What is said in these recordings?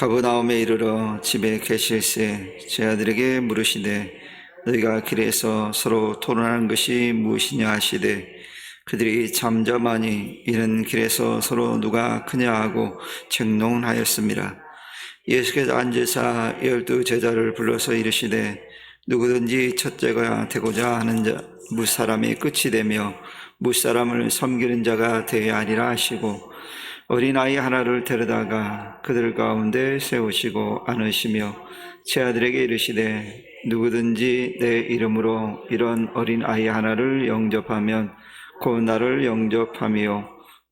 가버나움에 이르러 집에 계실새 제 아들에게 물으시되 너희가 길에서 서로 토론하는 것이 무엇이냐 하시되 그들이 잠잠하니 이는 길에서 서로 누가 크냐 하고 책농하였습니다. 예수께서 앉으사 12 제자를 불러서 이르시되 누구든지 첫째가 되고자 하는 자 무사람이 끝이 되며 무사람을 섬기는 자가 되어야 하리라 하시고 어린아이 하나를 데려다가 그들 가운데 세우시고 안으시며 제 아들에게 이르시되 누구든지 내 이름으로 이런 어린아이 하나를 영접하면 곧 나를 영접함이요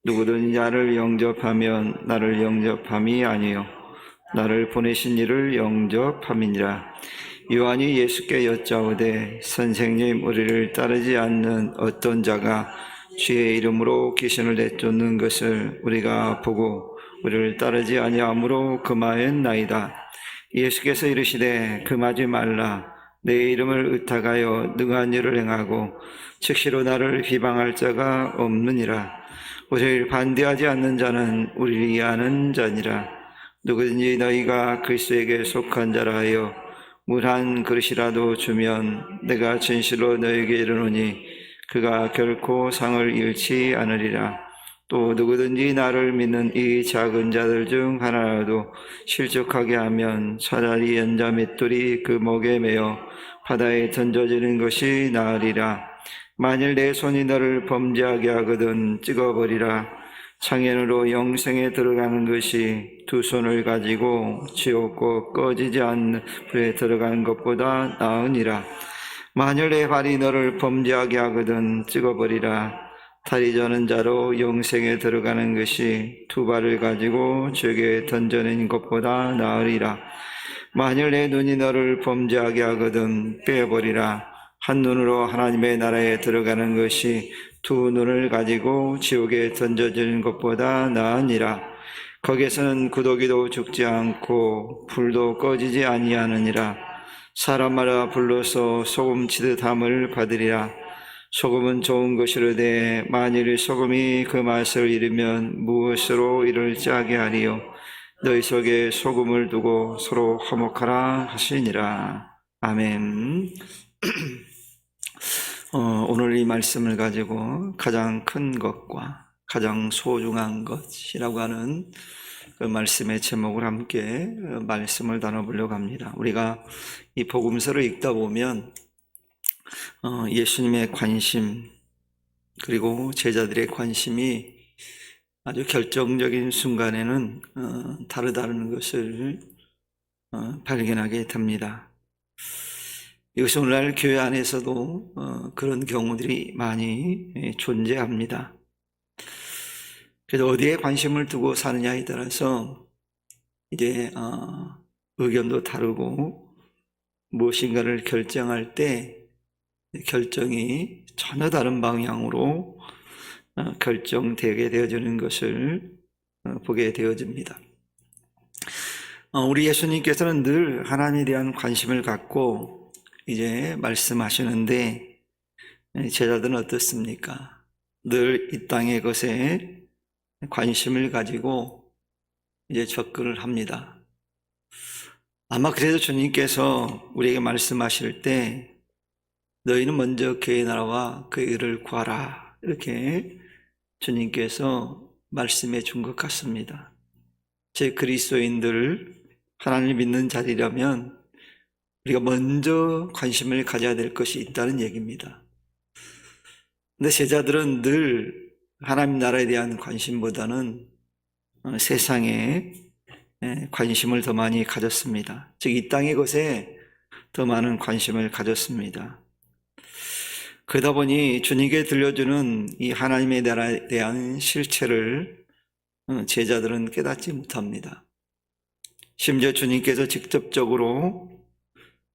누구든지 나를 영접하면 나를 영접함이 아니요 나를 보내신 이를 영접함이니라. 요한이 예수께 여짜오되 선생님 우리를 따르지 않는 어떤 자가 주의 이름으로 귀신을 내쫓는 것을 우리가 보고 우리를 따르지 아니하므로 금하였나이다. 예수께서 이르시되 금하지 말라. 내 이름을 의탁하여 능한 일을 행하고 즉시로 나를 비방할 자가 없느니라. 우리를 반대하지 않는 자는 우리를 이해하는 자니라. 누구든지 너희가 그리스도에게 속한 자라 하여 물 한 그릇이라도 주면 내가 진실로 너에게 이르노니 그가 결코 상을 잃지 않으리라. 또 누구든지 나를 믿는 이 작은 자들 중 하나라도 실족하게 하면 차라리 연자 맷돌이 그 목에 매어 바다에 던져지는 것이 나으리라. 만일 내 손이 너를 범죄하게 하거든 찍어버리라. 창현으로 영생에 들어가는 것이 두 손을 가지고 지옥고 꺼지지 않는 불에 들어가는 것보다 나으니라. 만일 내 발이 너를 범죄하게 하거든 찍어버리라. 다리 저는 자로 영생에 들어가는 것이 두 발을 가지고 지옥에 던져내는 것보다 나으리라. 만일 내 눈이 너를 범죄하게 하거든 빼버리라. 한 눈으로 하나님의 나라에 들어가는 것이 두 눈을 가지고 지옥에 던져지는 것보다 나으니라. 거기에서는 구더기도 죽지 않고 불도 꺼지지 아니하느니라. 사람마다 불러서 소금치듯 함을 받으리라. 소금은 좋은 것이로되 만일 소금이 그 맛을 잃으면 무엇으로 이를 짜게 하리요. 너희 속에 소금을 두고 서로 화목하라 하시니라. 아멘. 오늘 이 말씀을 가지고 가장 큰 것과 가장 소중한 것이라고 하는 그 말씀의 제목을 함께 말씀을 나눠보려고 합니다. 우리가 이 복음서를 읽다 보면 예수님의 관심 그리고 제자들의 관심이 아주 결정적인 순간에는 다르다는 것을 발견하게 됩니다. 이것이 오늘날 교회 안에서도 그런 경우들이 많이 존재합니다. 그래서 어디에 관심을 두고 사느냐에 따라서 이제 의견도 다르고 무엇인가를 결정할 때 결정이 전혀 다른 방향으로 결정되게 되어지는 것을 보게 되어집니다. 우리 예수님께서는 늘 하나님에 대한 관심을 갖고 이제 말씀하시는데 제자들은 어떻습니까? 늘 이 땅의 것에 관심을 가지고 이제 접근을 합니다. 아마 그래서 주님께서 우리에게 말씀하실 때 너희는 먼저 그의 나라와 그의 의를 구하라 이렇게 주님께서 말씀해 준 것 같습니다. 제 그리스도인들 하나님을 믿는 자리라면 우리가 먼저 관심을 가져야 될 것이 있다는 얘기입니다. 근데 제자들은 늘 하나님 나라에 대한 관심보다는 세상에 관심을 더 많이 가졌습니다. 즉 이 땅의 것에 더 많은 관심을 가졌습니다. 그러다 보니 주님께 들려주는 이 하나님의 나라에 대한 실체를 제자들은 깨닫지 못합니다. 심지어 주님께서 직접적으로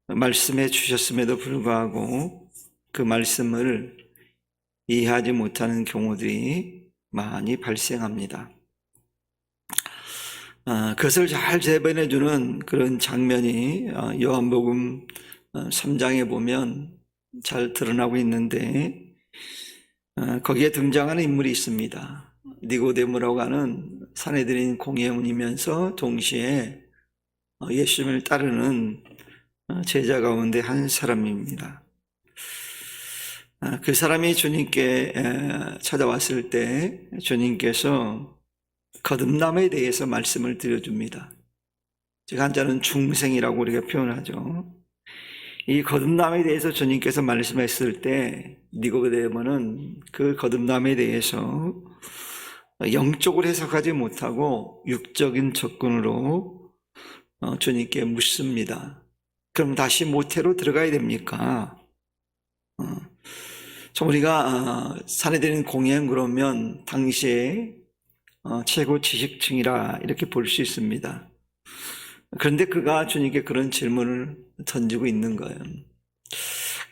말씀해 주셨음에도 불구하고 그 말씀을 이해하지 못하는 경우들이 많이 발생합니다. 그것을 잘 재변해 주는 그런 장면이 요한복음 3장에 보면 잘 드러나고 있는데 거기에 등장하는 인물이 있습니다. 니고데모라고 하는 산헤드린 공회원이면서 동시에 예수님을 따르는 제자 가운데 한 사람입니다. 그 사람이 주님께 찾아왔을 때 주님께서 거듭남에 대해서 말씀을 드려줍니다. 즉 한자는 중생이라고 우리가 표현하죠. 이 거듭남에 대해서 주님께서 말씀했을 때 니고데모는 그 거듭남에 대해서 영적으로 해석하지 못하고 육적인 접근으로 주님께 묻습니다. 그럼 다시 모태로 들어가야 됩니까? 우리가 사내들인 공예는 그러면 당시에 최고 지식층이라 이렇게 볼 수 있습니다. 그런데 그가 주님께 그런 질문을 던지고 있는 거예요.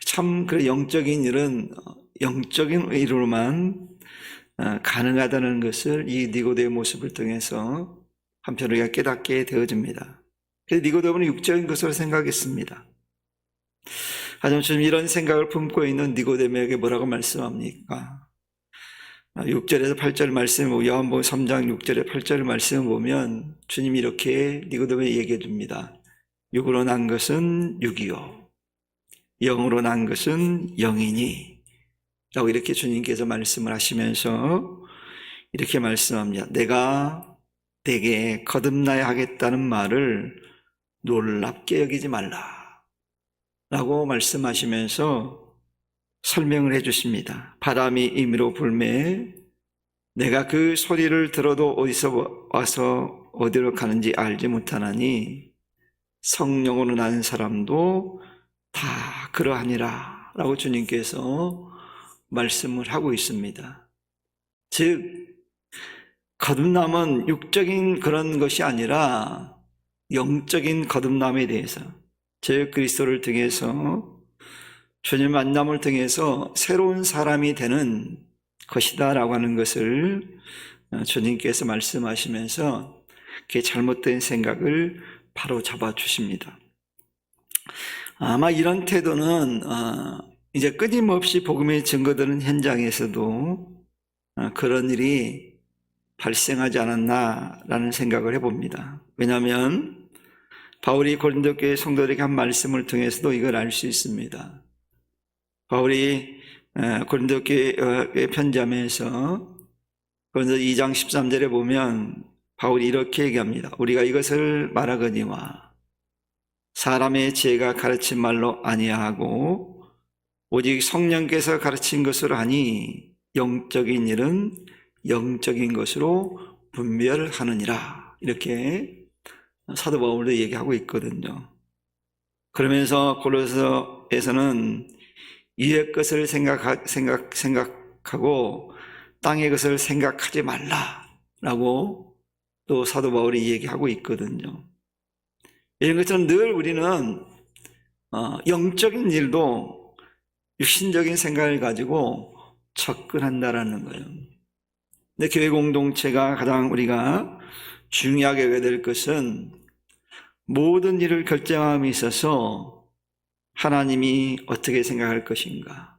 참 그 영적인 일은 영적인 의로만 가능하다는 것을 이 니고데의 모습을 통해서 한편 우리가 깨닫게 되어집니다. 그래서 니고데모는 육적인 것으로 생각했습니다. 하지만 지금 이런 생각을 품고 있는 니고데모에게 뭐라고 말씀합니까? 6절에서 8절 말씀, 요한복음 3장 6절에 8절 말씀을 보면 주님이 이렇게 니고데모에게 얘기해 줍니다. 육으로 난 것은 육이요 영으로 난 것은 영이니 라고 이렇게 주님께서 말씀을 하시면서 이렇게 말씀합니다. 내가 내게 거듭나야 하겠다는 말을 놀랍게 여기지 말라 라고 말씀하시면서 설명을 해 주십니다. 바람이 임의로 불매 내가 그 소리를 들어도 어디서 와서 어디로 가는지 알지 못하나니 성령으로 난 사람도 다 그러하니라 라고 주님께서 말씀을 하고 있습니다. 즉 거듭남은 육적인 그런 것이 아니라 영적인 거듭남에 대해서 즉 그리스도를 통해서 주님 만남을 통해서 새로운 사람이 되는 것이다 라고 하는 것을 주님께서 말씀하시면서 그 잘못된 생각을 바로 잡아 주십니다. 아마 이런 태도는 이제 끊임없이 복음의 증거되는 현장에서도 그런 일이 발생하지 않았나라는 생각을 해봅니다. 왜냐하면 바울이 고린도 교회 성도들에게 한 말씀을 통해서도 이걸 알 수 있습니다. 바울이 고린도 교회에 편지하면서 고린도 2장 13절에 보면 바울이 이렇게 얘기합니다. 우리가 이것을 말하거니와 사람의 지혜가 가르친 말로 아니하고 오직 성령께서 가르친 것으로 하니 영적인 일은 영적인 것으로 분별하느니라 이렇게 사도 바울도 얘기하고 있거든요. 그러면서 고린도서에서는 위의 것을 생각하고 땅의 것을 생각하지 말라라고 또 사도 바울이 얘기하고 있거든요. 이런 것처럼 늘 우리는 영적인 일도 육신적인 생각을 가지고 접근한다라는 거예요. 근데 교회 공동체가 가장 우리가 중요하게 여겨야 될 것은 모든 일을 결정함에 있어서 하나님이 어떻게 생각할 것인가,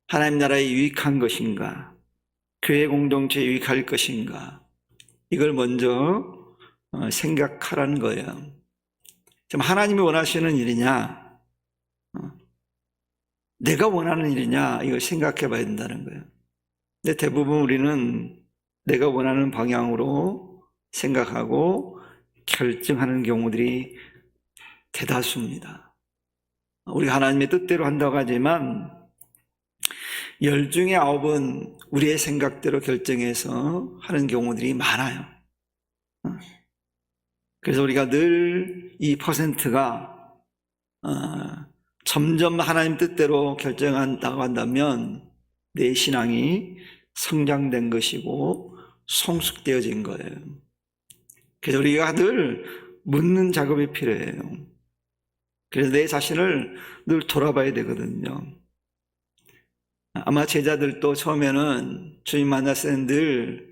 하나님 나라에 유익한 것인가, 교회 공동체에 유익할 것인가, 이걸 먼저 생각하라는 거예요. 지금 하나님이 원하시는 일이냐, 내가 원하는 일이냐, 이걸 생각해 봐야 된다는 거예요. 근데 대부분 우리는 내가 원하는 방향으로 생각하고 결정하는 경우들이 대다수입니다. 우리가 하나님의 뜻대로 한다고 하지만 10 중에 9은 우리의 생각대로 결정해서 하는 경우들이 많아요. 그래서 우리가 늘 이 퍼센트가 점점 하나님 뜻대로 결정한다고 한다면 내 신앙이 성장된 것이고 성숙되어진 거예요. 그래서 우리가 늘 묻는 작업이 필요해요. 그래서 내 자신을 늘 돌아봐야 되거든요. 아마 제자들도 처음에는 주님 만났을 때는 늘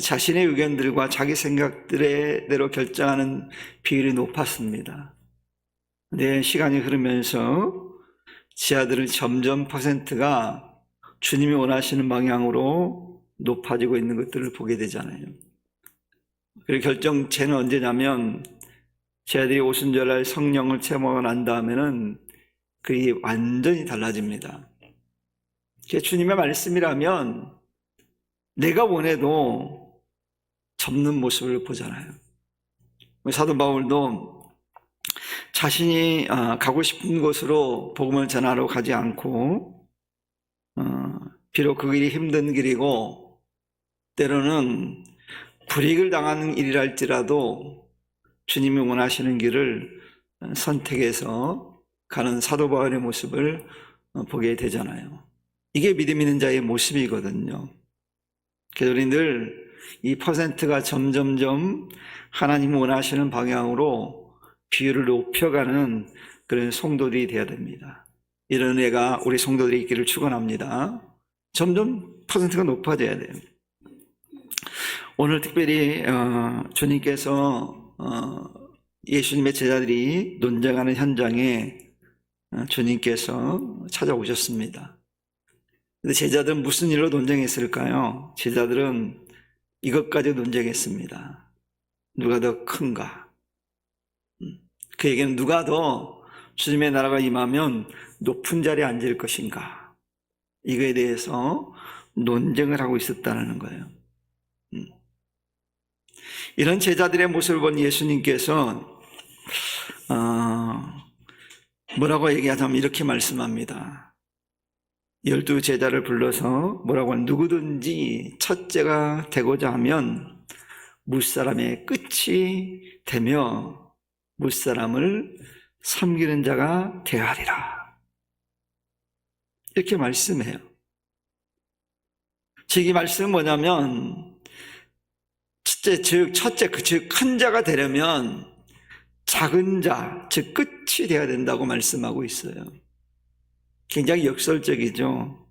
자신의 의견들과 자기 생각들대로 결정하는 비율이 높았습니다. 근데 시간이 흐르면서 지하들은 점점 퍼센트가 주님이 원하시는 방향으로 높아지고 있는 것들을 보게 되잖아요. 그리고 결정체는 언제냐면 제 아들이 오순절날 성령을 체험하고 난 다음에는 그게 완전히 달라집니다. 주님의 말씀이라면 내가 원해도 접는 모습을 보잖아요. 사도 바울도 자신이 가고 싶은 곳으로 복음을 전하러 가지 않고 비록 그 길이 힘든 길이고 때로는 불이익을 당하는 일이랄지라도 주님이 원하시는 길을 선택해서 가는 사도 바울의 모습을 보게 되잖아요. 이게 믿음 있는 자의 모습이거든요. 그래서 우리 늘 이 퍼센트가 점점점 하나님 원하시는 방향으로 비율을 높여가는 그런 성도들이 되어야 됩니다. 이런 애가 우리 성도들이 있기를 축원합니다. 점점 퍼센트가 높아져야 돼요. 오늘 특별히 주님께서 예수님의 제자들이 논쟁하는 현장에 주님께서 찾아오셨습니다. 근데 제자들은 무슨 일로 논쟁했을까요? 제자들은 이것까지 논쟁했습니다. 누가 더 큰가? 그에게는 누가 더 주님의 나라가 임하면 높은 자리에 앉을 것인가? 이거에 대해서 논쟁을 하고 있었다는 거예요. 이런 제자들의 모습을 본 예수님께서 뭐라고 얘기하자면 이렇게 말씀합니다. 12 제자를 불러서 뭐라고 하면 누구든지 첫째가 되고자 하면 무사람의 끝이 되며 무사람을 섬기는 자가 되어야하리라. 이렇게 말씀해요. 즉 이 말씀은 뭐냐면 첫째 즉 큰 자가 되려면 작은 자, 즉 끝이 되어야 된다고 말씀하고 있어요. 굉장히 역설적이죠.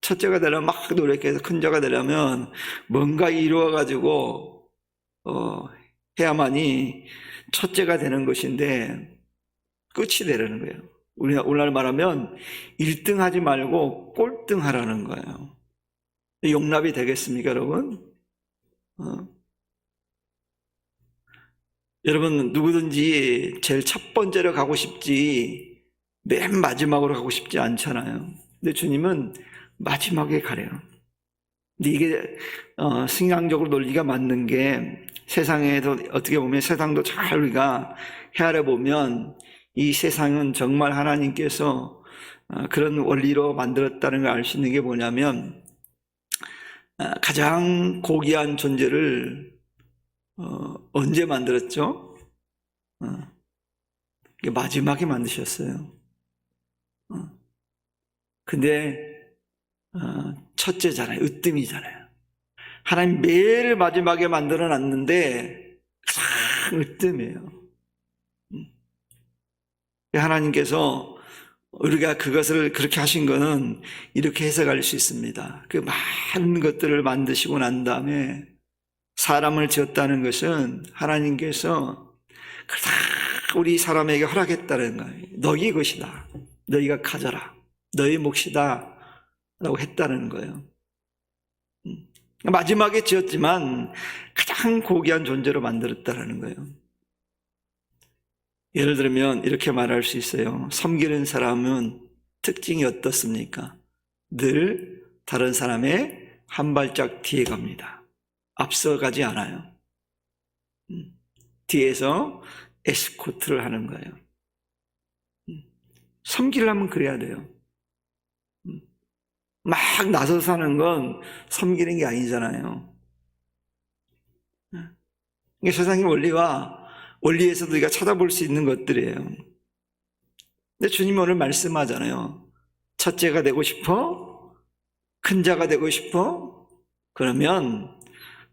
첫째가 되려면 막 노력해서 큰 자가 되려면 뭔가 이루어가지고 해야만이 첫째가 되는 것인데 끝이 되라는 거예요. 우리가 오늘날 말하면 1등 하지 말고 꼴등 하라는 거예요. 용납이 되겠습니까, 여러분? 여러분 누구든지 제일 첫 번째로 가고 싶지 맨 마지막으로 가고 싶지 않잖아요. 근데 주님은 마지막에 가래요. 근데 이게 신앙적으로 논리가 맞는 게 세상에도 어떻게 보면 세상도 잘 우리가 헤아려 보면 이 세상은 정말 하나님께서 그런 원리로 만들었다는 걸 알 수 있는 게 뭐냐면 가장 고귀한 존재를 언제 만들었죠? 마지막에 만드셨어요. 근데 첫째잖아요. 으뜸이잖아요. 하나님 매일 마지막에 만들어 놨는데 가장 으뜸이에요. 하나님께서 우리가 그것을 그렇게 하신 거는 이렇게 해석할 수 있습니다. 그 많은 것들을 만드시고 난 다음에 사람을 지었다는 것은 하나님께서 우리 사람에게 허락했다는 거예요. 너희 것이다. 너희가 가져라. 너희 몫이다. 라고 했다는 거예요. 마지막에 지었지만 가장 고귀한 존재로 만들었다는 거예요. 예를 들면 이렇게 말할 수 있어요. 섬기는 사람은 특징이 어떻습니까? 늘 다른 사람의 한 발짝 뒤에 갑니다. 앞서가지 않아요. 뒤에서 에스코트를 하는 거예요. 섬기려면 그래야 돼요. 막 나서서 하는 건 섬기는 게 아니잖아요. 이게 세상의 원리에서도 우리가 찾아볼 수 있는 것들이에요. 근데 주님이 오늘 말씀하잖아요. 첫째가 되고 싶어? 큰 자가 되고 싶어? 그러면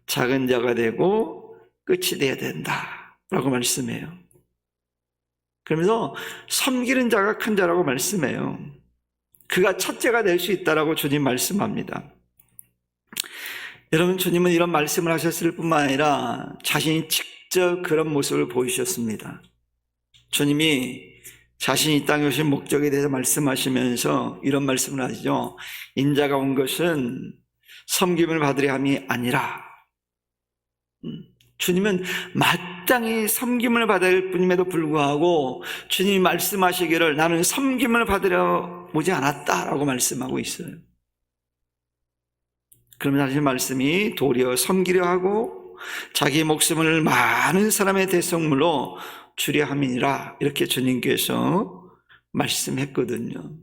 작은 자가 되고 끝이 돼야 된다 라고 말씀해요. 그러면서 섬기는 자가 큰 자라고 말씀해요. 그가 첫째가 될 수 있다라고 주님 말씀합니다. 여러분, 주님은 이런 말씀을 하셨을 뿐만 아니라 자신이 직접 그런 모습을 보이셨습니다. 주님이 자신이 이 땅에 오신 목적에 대해서 말씀하시면서 이런 말씀을 하시죠. 인자가 온 것은 섬김을 받으려 함이 아니라. 주님은 마땅히 섬김을 받아야 할 뿐임에도 불구하고 주님이 말씀하시기를 나는 섬김을 받으려 오지 않았다라고 말씀하고 있어요. 그러면 하신 말씀이 도리어 섬기려 하고 자기 목숨을 많은 사람의 대속물로 주려 함이니라, 이렇게 주님께서 말씀했거든요.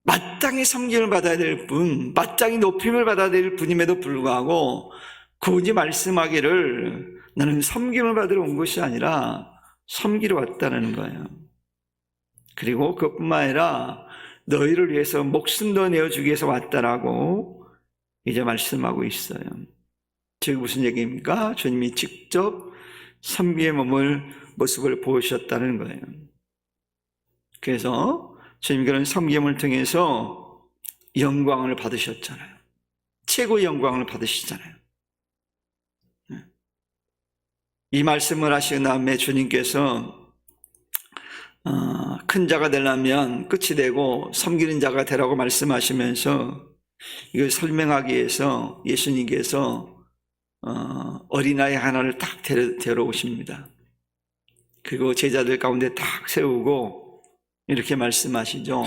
마땅히 섬김을 받아야 될 분, 마땅히 높임을 받아야 될 분임에도 불구하고 굳이 말씀하기를 나는 섬김을 받으러 온 것이 아니라 섬기러 왔다는 거예요. 그리고 그뿐만 아니라 너희를 위해서 목숨도 내어주기 위해서 왔다라고 이제 말씀하고 있어요. 즉 무슨 얘기입니까? 주님이 직접 섬기의 모습을 보여주셨다는 거예요. 그래서 주님께서는 섬김을 통해서 영광을 받으셨잖아요. 최고의 영광을 받으시잖아요. 이 말씀을 하신 다음에 주님께서 큰 자가 되려면 끝이 되고 섬기는 자가 되라고 말씀하시면서 이걸 설명하기 위해서 예수님께서 어린아이 하나를 딱 데려오십니다. 그리고 제자들 가운데 딱 세우고 이렇게 말씀하시죠.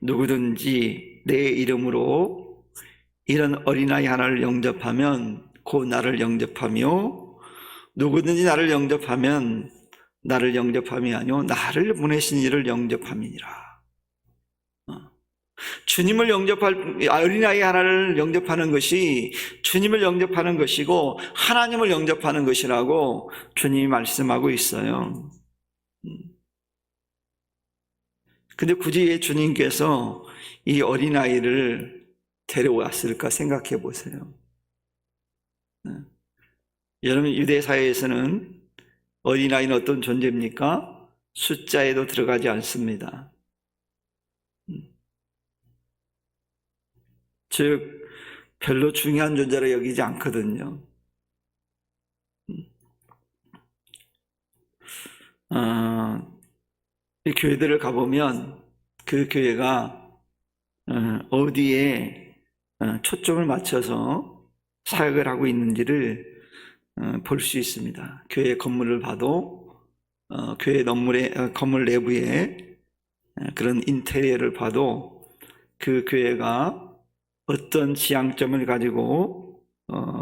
누구든지 내 이름으로 이런 어린아이 하나를 영접하면 곧 나를 영접하며, 누구든지 나를 영접하면 나를 영접함이 아니오 나를 보내신 이를 영접함이니라. 주님을 영접할, 어린아이 하나를 영접하는 것이 주님을 영접하는 것이고 하나님을 영접하는 것이라고 주님이 말씀하고 있어요. 근데 굳이 주님께서 이 어린아이를 데려왔을까 생각해 보세요. 여러분, 유대 사회에서는 어린아이는 어떤 존재입니까? 숫자에도 들어가지 않습니다. 즉 별로 중요한 존재로 여기지 않거든요. 이 교회들을 가보면 그 교회가 어디에 초점을 맞춰서 사역을 하고 있는지를 볼 수 있습니다. 교회 건물을 봐도 교회 건물 내부에 그런 인테리어를 봐도 그 교회가 어떤 지향점을 가지고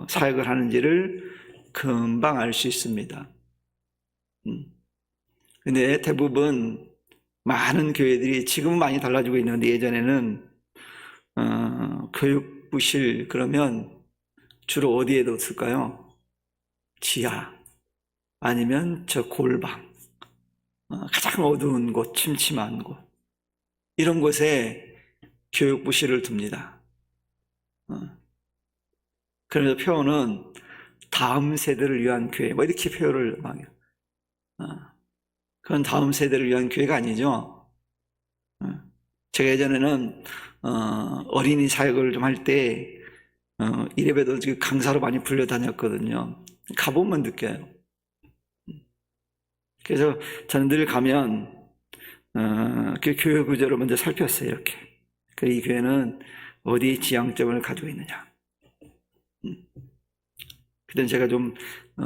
사역을 하는지를 금방 알 수 있습니다. 근데 대부분 많은 교회들이 지금은 많이 달라지고 있는데 예전에는 교육부실 그러면 주로 어디에 뒀을까요? 지하 아니면 저 골방, 가장 어두운 곳, 침침한 곳, 이런 곳에 교육부실을 둡니다. 그래서 표현은 다음 세대를 위한 교회, 뭐 이렇게 표현을 막 해요. 그건 다음 세대를 위한 교회가 아니죠. 제가 예전에는 어린이 사역을 좀 할 때 이래봬도 강사로 많이 불려다녔거든요. 가보면 느껴요. 그래서 저는 늘 가면 그 교회 구조를 먼저 살폈어요. 이렇게 이 교회는 어디 지향점을 가지고 있느냐. 그때는 제가 좀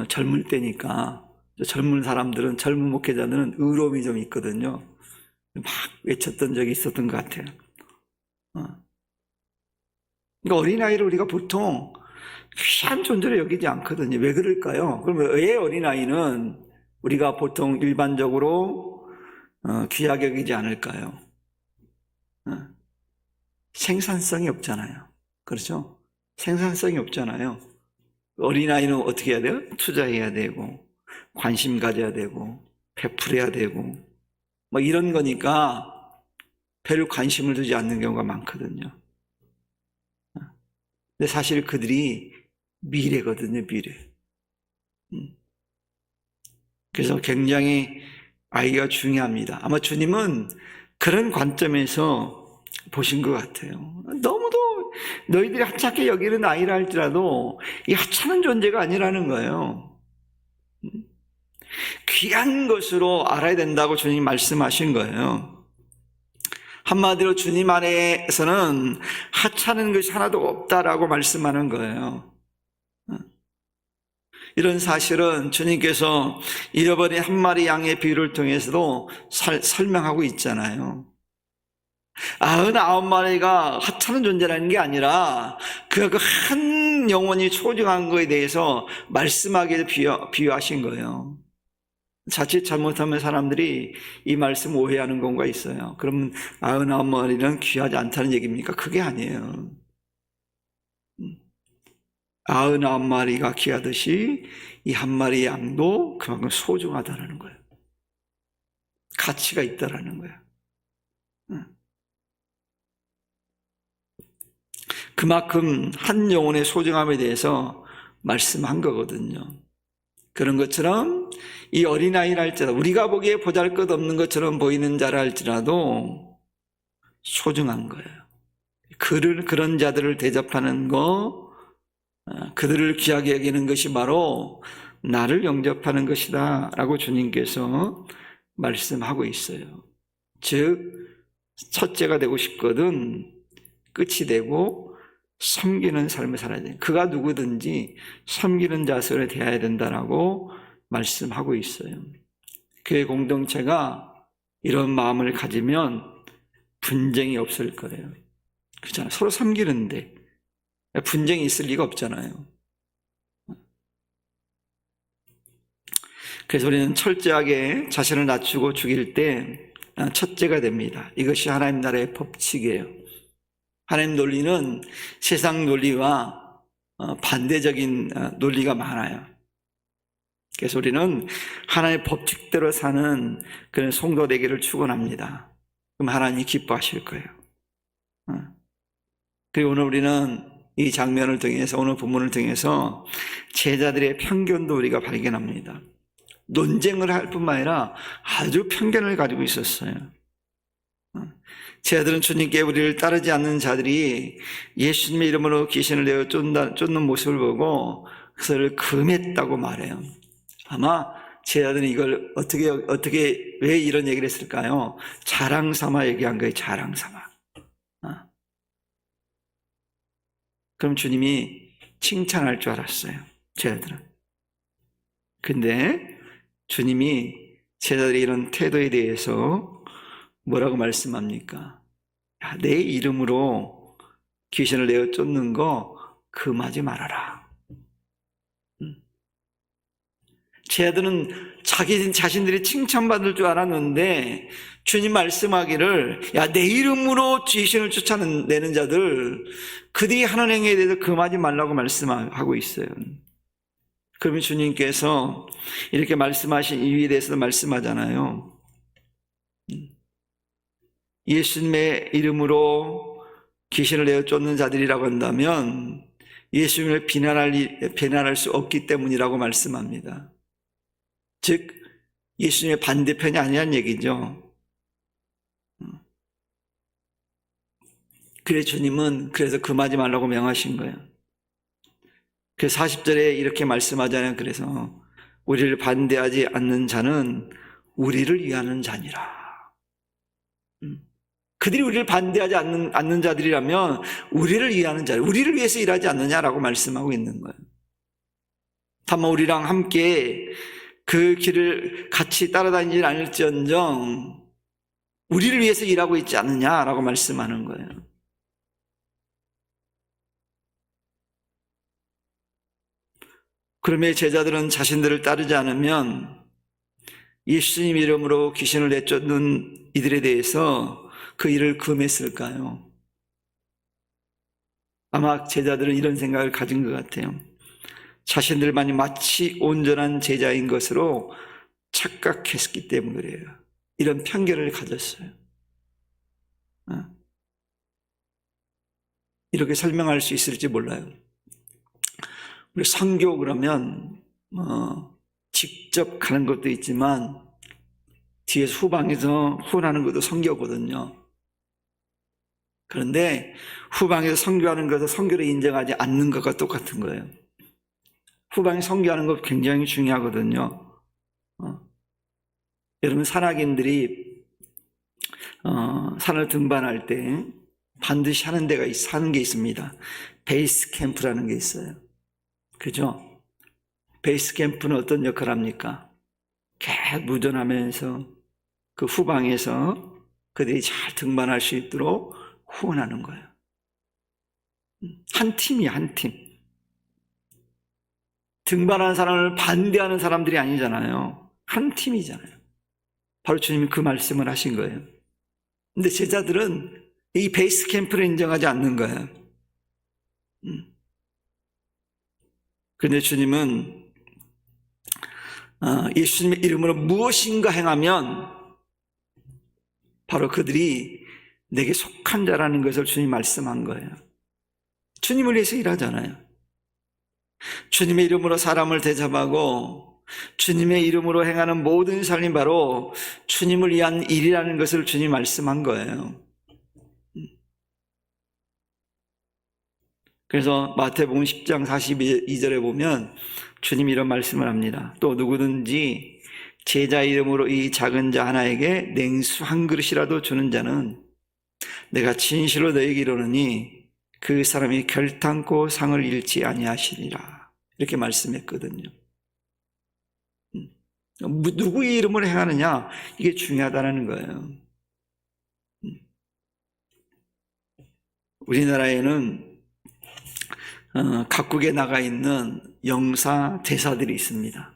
젊을 때니까 젊은 사람들은, 젊은 목회자들은 의로움이 좀 있거든요. 막 외쳤던 적이 있었던 것 같아요. 그러니까 어린아이를 우리가 보통 귀한 존재로 여기지 않거든요. 왜 그럴까요? 그러면 왜 어린아이는 우리가 보통 일반적으로 귀하게 여기지 않을까요? 생산성이 없잖아요. 그렇죠? 생산성이 없잖아요. 어린아이는 어떻게 해야 돼요? 투자해야 되고 관심 가져야 되고 베풀어야 되고 뭐 이런 거니까 별 관심을 두지 않는 경우가 많거든요. 근데 사실 그들이 미래거든요, 미래. 그래서 굉장히 아이가 중요합니다. 아마 주님은 그런 관점에서 보신 것 같아요. 너무도 너희들이 하찮게 여기는 아이라 할지라도 이 하찮은 존재가 아니라는 거예요. 귀한 것으로 알아야 된다고 주님 말씀하신 거예요. 한마디로 주님 안에서는 하찮은 것이 하나도 없다라고 말씀하는 거예요. 이런 사실은 주님께서 잃어버린 한 마리 양의 비유를 통해서도 설명하고 있잖아요. 99마리가 하찮은 존재라는 게 아니라 그 한 영혼이 소중한 것에 대해서 말씀하기에 비유하신 거예요. 자칫 잘못하면 사람들이 이 말씀 오해하는 경우가 있어요. 그러면 99마리는 귀하지 않다는 얘기입니까? 그게 아니에요. 99마리가 귀하듯이 이 한 마리 양도 그만큼 소중하다는 거예요. 가치가 있다는 거예요. 그만큼 한 영혼의 소중함에 대해서 말씀한 거거든요. 그런 것처럼 이 어린아이라 할지라도 우리가 보기에 보잘것없는 것처럼 보이는 자라 할지라도 소중한 거예요. 그런 자들을 대접하는 거, 그들을 귀하게 여기는 것이 바로 나를 영접하는 것이다 라고 주님께서 말씀하고 있어요. 즉 첫째가 되고 싶거든 끝이 되고 섬기는 삶을 살아야 돼요. 그가 누구든지 섬기는 자세를 대해야 된다라고 말씀하고 있어요. 교회 공동체가 이런 마음을 가지면 분쟁이 없을 거예요. 그렇잖아요. 서로 섬기는데 분쟁이 있을 리가 없잖아요. 그래서 우리는 철저하게 자신을 낮추고 죽일 때 첫째가 됩니다. 이것이 하나님 나라의 법칙이에요. 하나님 논리는 세상 논리와 반대적인 논리가 많아요. 그래서 우리는 하나님의 법칙대로 사는 그런 성도 되기를 축원합니다. 그럼 하나님이 기뻐하실 거예요. 그리고 오늘 우리는 이 장면을 통해서, 오늘 본문을 통해서 제자들의 편견도 우리가 발견합니다. 논쟁을 할 뿐만 아니라 아주 편견을 가지고 있었어요. 제자들은 주님께 우리를 따르지 않는 자들이 예수님의 이름으로 귀신을 내어 쫓는 모습을 보고 그것을 금했다고 말해요. 아마 제자들은 이걸 어떻게 왜 이런 얘기를 했을까요? 자랑 삼아 얘기한 거예요. 자랑 삼아. 그럼 주님이 칭찬할 줄 알았어요. 제자들은. 근데 주님이 제자들의 이런 태도에 대해서 뭐라고 말씀합니까? 야, 내 이름으로 귀신을 내어 쫓는 거 금하지 말아라. 제자들은 자신들이 칭찬받을 줄 알았는데 주님 말씀하기를 야, 내 이름으로 귀신을 쫓아내는 자들 그들이 하는 행위에 대해서 금하지 말라고 말씀하고 있어요. 그러면 주님께서 이렇게 말씀하신 이유에 대해서도 말씀하잖아요. 예수님의 이름으로 귀신을 내어 쫓는 자들이라고 한다면 예수님을 비난할 수 없기 때문이라고 말씀합니다. 즉 예수님의 반대편이 아니란 얘기죠. 그래서 주님은 그래서 금하지 말라고 명하신 거예요. 그래서 40절에 이렇게 말씀하잖아요. 그래서 우리를 반대하지 않는 자는 우리를 위하는 자니라. 그들이 우리를 반대하지 않는 자들이라면 우리를 위하는 자, 우리를 위해서 일하지 않느냐라고 말씀하고 있는 거예요. 다만 우리랑 함께 그 길을 같이 따라다니지 않을지언정 우리를 위해서 일하고 있지 않느냐라고 말씀하는 거예요. 그러면 제자들은 자신들을 따르지 않으면 예수님 이름으로 귀신을 내쫓는 이들에 대해서 그 일을 금했을까요? 아마 제자들은 이런 생각을 가진 것 같아요. 자신들만이 마치 온전한 제자인 것으로 착각했기 때문에 그래요. 이런 편견을 가졌어요. 이렇게 설명할 수 있을지 몰라요. 우리 선교 그러면 직접 가는 것도 있지만 뒤에서 후방에서 후원하는 것도 선교거든요. 그런데 후방에서 선교하는 것은 선교를 인정하지 않는 것과 똑같은 거예요. 후방에 선교하는 것 굉장히 중요하거든요. 여러분 산악인들이 산을 등반할 때 반드시 하는 게 있습니다. 베이스 캠프라는 게 있어요. 그죠? 베이스 캠프는 어떤 역할을 합니까? 계속 무전하면서 그 후방에서 그들이 잘 등반할 수 있도록 후원하는 거예요. 한 팀이야, 한 팀. 등반하는 사람을 반대하는 사람들이 아니잖아요. 한 팀이잖아요. 바로 주님이 그 말씀을 하신 거예요. 근데 제자들은 이 베이스 캠프를 인정하지 않는 거예요. 그런데 주님은 예수님의 이름으로 무엇인가 행하면 바로 그들이 내게 속한 자라는 것을 주님이 말씀한 거예요. 주님을 위해서 일하잖아요. 주님의 이름으로 사람을 대접하고 주님의 이름으로 행하는 모든 삶이 바로 주님을 위한 일이라는 것을 주님이 말씀한 거예요. 그래서 마태복음 10장 42절에 보면 주님이 이런 말씀을 합니다. 또 누구든지 제자 이름으로 이 작은 자 하나에게 냉수 한 그릇이라도 주는 자는 내가 진실로 너희에게 이르노니 그 사람이 결탄코 상을 잃지 아니하시리라. 이렇게 말씀했거든요. 누구의 이름으로 행하느냐, 이게 중요하다는 거예요. 우리나라에는 각국에 나가 있는 영사 대사들이 있습니다.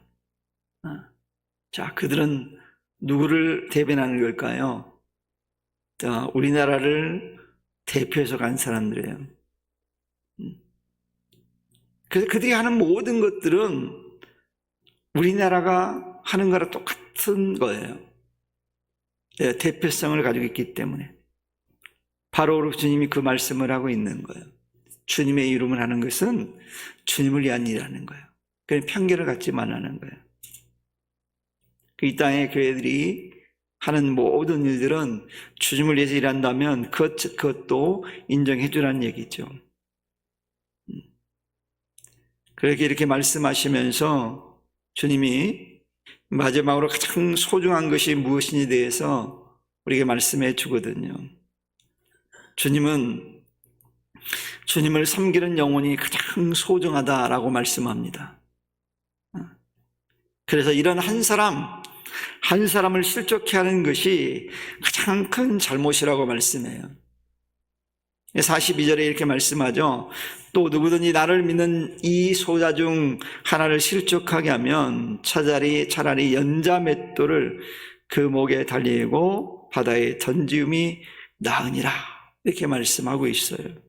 자, 그들은 누구를 대변하는 걸까요? 우리나라를 대표해서 간 사람들이에요. 그래서 그들이 하는 모든 것들은 우리나라가 하는 거랑 똑같은 거예요. 대표성을 가지고 있기 때문에. 바로 주님이 그 말씀을 하고 있는 거예요. 주님의 이름을 하는 것은 주님을 위한 일이라는 거예요. 그냥 편견을 갖지 말라는 거예요. 이 땅의 교회들이 하는 모든 일들은 주님을 위해서 일한다면 그것도 인정해 주라는 얘기죠. 그렇게 이렇게 말씀하시면서 주님이 마지막으로 가장 소중한 것이 무엇인지에 대해서 우리에게 말씀해 주거든요. 주님은 주님을 섬기는 영혼이 가장 소중하다라고 말씀합니다. 그래서 이런 한 사람을 실족해 하는 것이 가장 큰 잘못이라고 말씀해요. 42절에 이렇게 말씀하죠. 또 누구든지 나를 믿는 이 소자 중 하나를 실족하게 하면 차라리 연자 맷돌을 그 목에 달리고 바다에 던지움이 나으니라. 이렇게 말씀하고 있어요.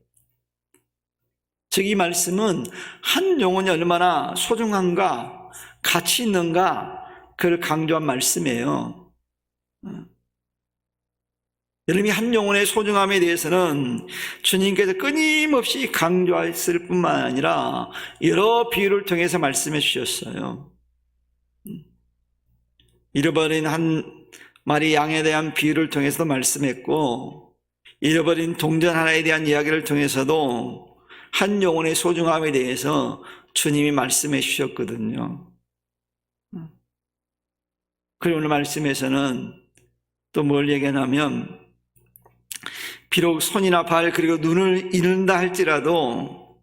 즉 이 말씀은 한 영혼이 얼마나 소중한가, 가치 있는가, 그걸 강조한 말씀이에요. 여러분이 한 영혼의 소중함에 대해서는 주님께서 끊임없이 강조했을 뿐만 아니라 여러 비유를 통해서 말씀해 주셨어요. 잃어버린 한 마리 양에 대한 비유를 통해서도 말씀했고, 잃어버린 동전 하나에 대한 이야기를 통해서도 한 영혼의 소중함에 대해서 주님이 말씀해 주셨거든요. 그리고 오늘 말씀에서는 또 뭘 얘기하냐면, 비록 손이나 발 그리고 눈을 잃는다 할지라도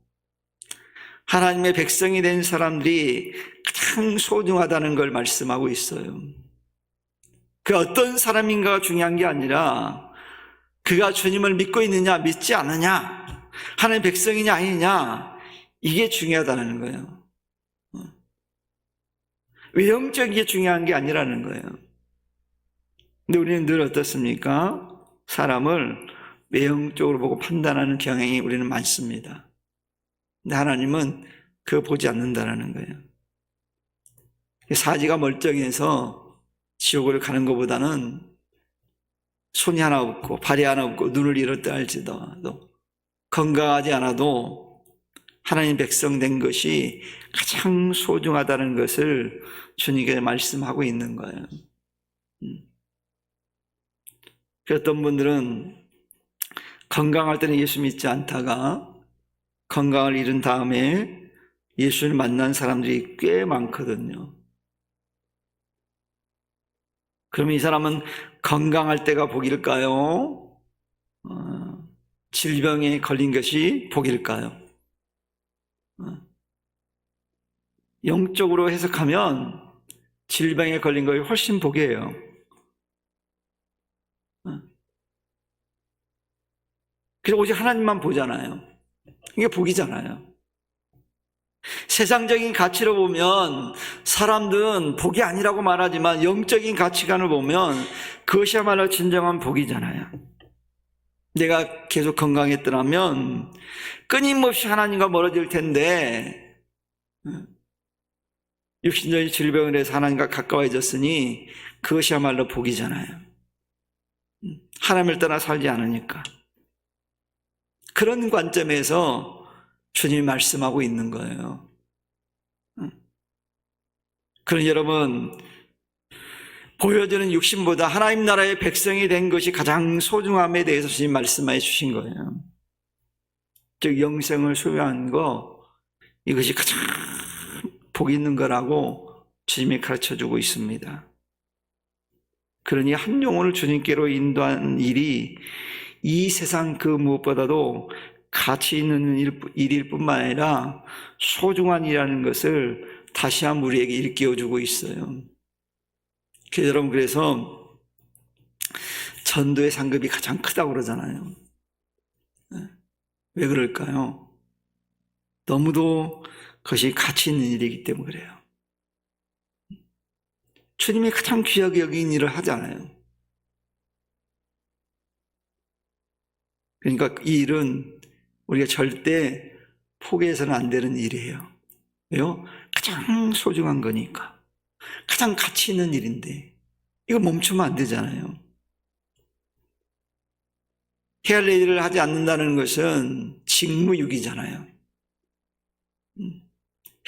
하나님의 백성이 된 사람들이 가장 소중하다는 걸 말씀하고 있어요. 그 어떤 사람인가가 중요한 게 아니라 그가 주님을 믿고 있느냐 믿지 않느냐, 하나님의 백성이냐 아니냐, 이게 중요하다는 거예요. 외형적인 게 중요한 게 아니라는 거예요. 근데 우리는 늘 어떻습니까? 사람을 외형적으로 보고 판단하는 경향이 우리는 많습니다. 근데 하나님은 그거 보지 않는다는 거예요. 사지가 멀쩡해서 지옥을 가는 것보다는 손이 하나 없고 발이 하나 없고 눈을 잃었다 할지라도 건강하지 않아도 하나님 백성 된 것이 가장 소중하다는 것을 주님께 말씀하고 있는 거예요. 어떤 분들은 건강할 때는 예수 믿지 않다가 건강을 잃은 다음에 예수를 만난 사람들이 꽤 많거든요. 그러면 이 사람은 건강할 때가 복일까요? 질병에 걸린 것이 복일까요? 영적으로 해석하면 질병에 걸린 것이 훨씬 복이에요. 그래서 오직 하나님만 보잖아요. 이게 복이잖아요. 세상적인 가치로 보면 사람들은 복이 아니라고 말하지만 영적인 가치관을 보면 그것이야말로 진정한 복이잖아요. 내가 계속 건강했더라면 끊임없이 하나님과 멀어질 텐데 육신적인 질병을 해서 하나님과 가까워졌으니 그것이야말로 복이잖아요. 하나님을 떠나 살지 않으니까. 그런 관점에서 주님이 말씀하고 있는 거예요. 그러니 여러분, 보여지는 육신보다 하나님 나라의 백성이 된 것이 가장 소중함에 대해서 주님 말씀해 주신 거예요. 즉 영생을 소유한 거, 이것이 가장 복 있는 거라고 주님이 가르쳐주고 있습니다. 그러니 한 영혼을 주님께로 인도한 일이 이 세상 그 무엇보다도 가치 있는 일일 뿐만 아니라 소중한 일이라는 것을 다시 한번 우리에게 일깨워주고 있어요. 여러분, 그래서 전도의 상급이 가장 크다고 그러잖아요. 왜 그럴까요? 너무도 그것이 가치 있는 일이기 때문에 그래요. 주님이 가장 귀하게 여긴 일을 하잖아요. 그러니까 이 일은 우리가 절대 포기해서는 안 되는 일이에요. 왜요? 가장 소중한 거니까. 가장 가치 있는 일인데 이거 멈추면 안 되잖아요. 해야 할 일을 하지 않는다는 것은 직무유기잖아요.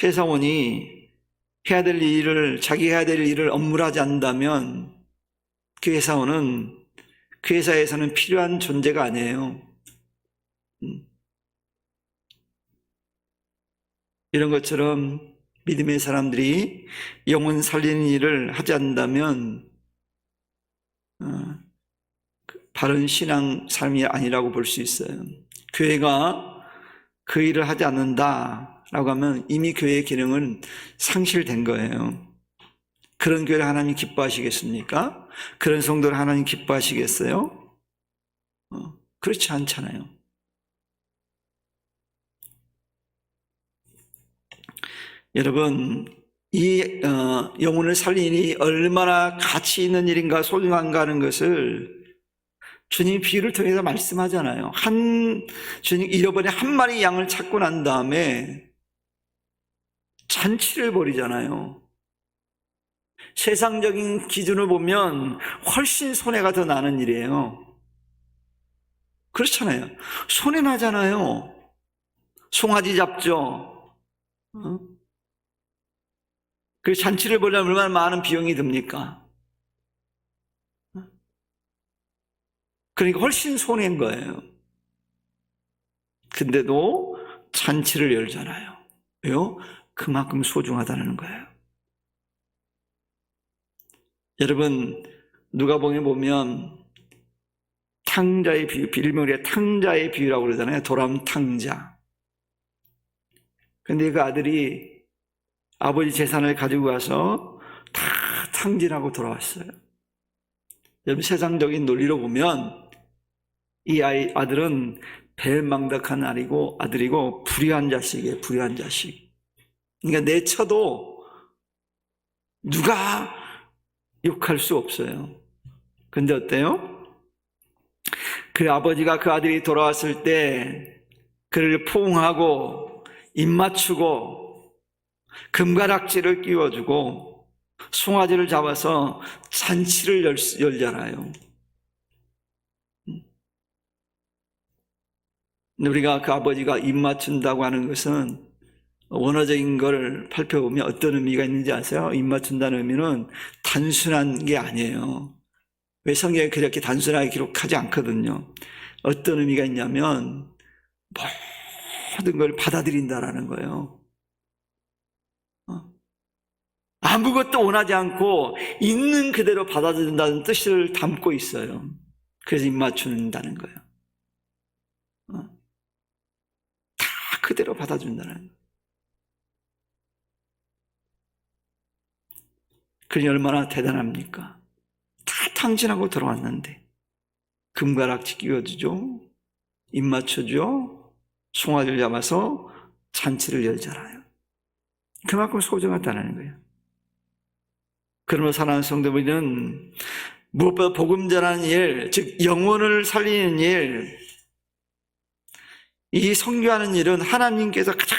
회사원이 해야 될 일을, 자기 해야 될 일을 업무를 하지 않는다면 그 회사원은 그 회사에서는 필요한 존재가 아니에요. 이런 것처럼 믿음의 사람들이 영혼 살리는 일을 하지 않는다면 바른 신앙 삶이 아니라고 볼 수 있어요. 교회가 그 일을 하지 않는다라고 하면 이미 교회의 기능은 상실된 거예요. 그런 교회를 하나님 기뻐하시겠습니까? 그런 성도를 하나님 기뻐하시겠어요? 그렇지 않잖아요. 여러분, 이 영혼을 살리는 일이 얼마나 가치 있는 일인가 소중한가 하는 것을 주님 비유를 통해서 말씀하잖아요. 주님 잃어버린 한 마리 양을 찾고 난 다음에 잔치를 벌이잖아요. 세상적인 기준을 보면 훨씬 손해가 더 나는 일이에요. 그렇잖아요. 손해 나잖아요. 송아지 잡죠. 그 잔치를 벌려면 얼마나 많은 비용이 듭니까? 그러니까 훨씬 손해인 거예요. 근데도 잔치를 열잖아요. 왜요? 그만큼 소중하다는 거예요. 여러분, 누가복음에 보면 탕자의 비유, 일명의 탕자의 비유라고 그러잖아요. 도람탕자. 근데 그 아들이 아버지 재산을 가지고 가서 다 탕진하고 돌아왔어요. 여러분, 세상적인 논리로 보면 이 아들은 배은망덕한 아들이고 불의한 자식이에요. 불의한 자식. 그러니까 내쳐도 누가 욕할 수 없어요. 근데 어때요? 그 아버지가 그 아들이 돌아왔을 때 그를 포옹하고 입 맞추고 금가락지를 끼워주고 송아지를 잡아서 잔치를 열잖아요. 우리가 그 아버지가 입 맞춘다고 하는 것은 원어적인 걸 살펴보면 어떤 의미가 있는지 아세요? 입 맞춘다는 의미는 단순한 게 아니에요. 왜 성경에 그렇게 단순하게 기록하지 않거든요. 어떤 의미가 있냐면 모든 걸 받아들인다라는 거예요. 아무것도 원하지 않고 있는 그대로 받아들인다는 뜻을 담고 있어요. 그래서 입 맞춘다는 거예요. 다 그대로 받아준다는 거예요. 그러니 얼마나 대단합니까? 다 탕진하고 들어왔는데 금가락지 끼워주죠, 입 맞춰줘, 송아지를 잡아서 잔치를 열잖아요. 그만큼 소중하다는 거예요. 그러므로 사랑하는 성도들은 무엇보다 복음 전하는 일, 즉 영혼을 살리는 일, 이 선교하는 일은 하나님께서 가장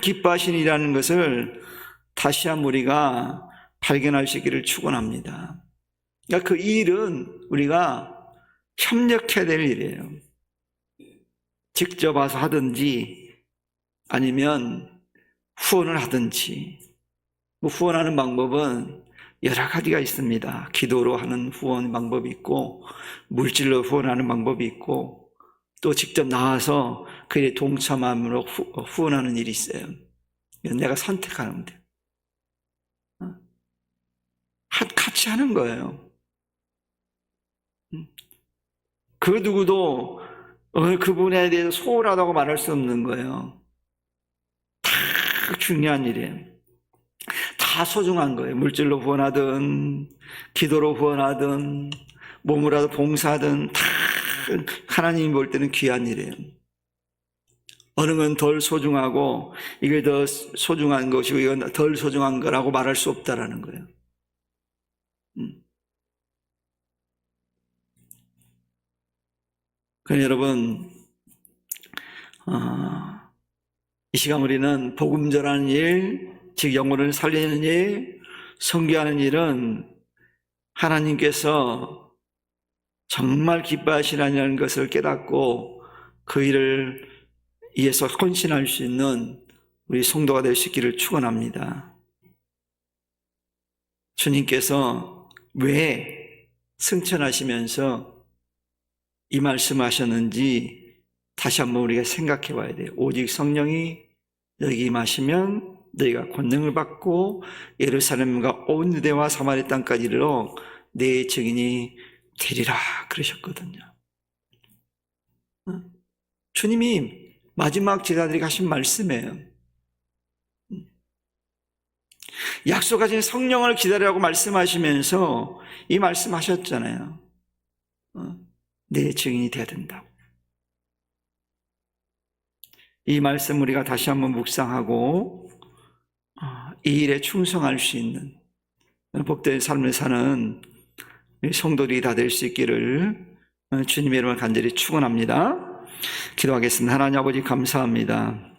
기뻐하시는 일이라는 것을 다시 한번 우리가 발견할 수 있기를 축원합니다. 그러니까 그 일은 우리가 협력해야 될 일이에요. 직접 와서 하든지 아니면 후원을 하든지. 후원하는 방법은 여러 가지가 있습니다. 기도로 하는 후원 방법이 있고, 물질로 후원하는 방법이 있고, 또 직접 나와서 그에 동참함으로 후원하는 일이 있어요. 내가 선택하는 데 같이 하는 거예요. 그 누구도 그 부분에 대해서 소홀하다고 말할 수 없는 거예요. 다 중요한 일이에요. 다 소중한 거예요. 물질로 후원하든 기도로 후원하든 몸으로라도 봉사하든 다 하나님이 볼 때는 귀한 일이에요. 어느 건 덜 소중하고 이게 더 소중한 것이고 이건 덜 소중한 거라고 말할 수 없다라는 거예요. 그러니 여러분, 이 시간 우리는 복음 전하는 일, 즉 영혼을 살리는 일, 선교하는 일은 하나님께서 정말 기뻐하시라는 것을 깨닫고 그 일을 위해서 헌신할 수 있는 우리 성도가 될 수 있기를 축원합니다. 주님께서 왜 승천하시면서 이 말씀하셨는지 다시 한번 우리가 생각해 봐야 돼요. 오직 성령이 너희에게 임하시면 너희가 권능을 받고 예루살렘과 온 유대와 사마리아 땅까지 이르러 내 증인이 되리라 그러셨거든요. 주님이 마지막 제자들에게 하신 말씀이에요. 약속하신 성령을 기다리라고 말씀하시면서 이 말씀하셨잖아요. 내 증인이 되어야 된다고. 이 말씀 우리가 다시 한번 묵상하고 이 일에 충성할 수 있는 복된 삶을 사는 성도들이 다 될 수 있기를 주님의 이름을 간절히 축원합니다. 기도하겠습니다. 하나님 아버지 감사합니다.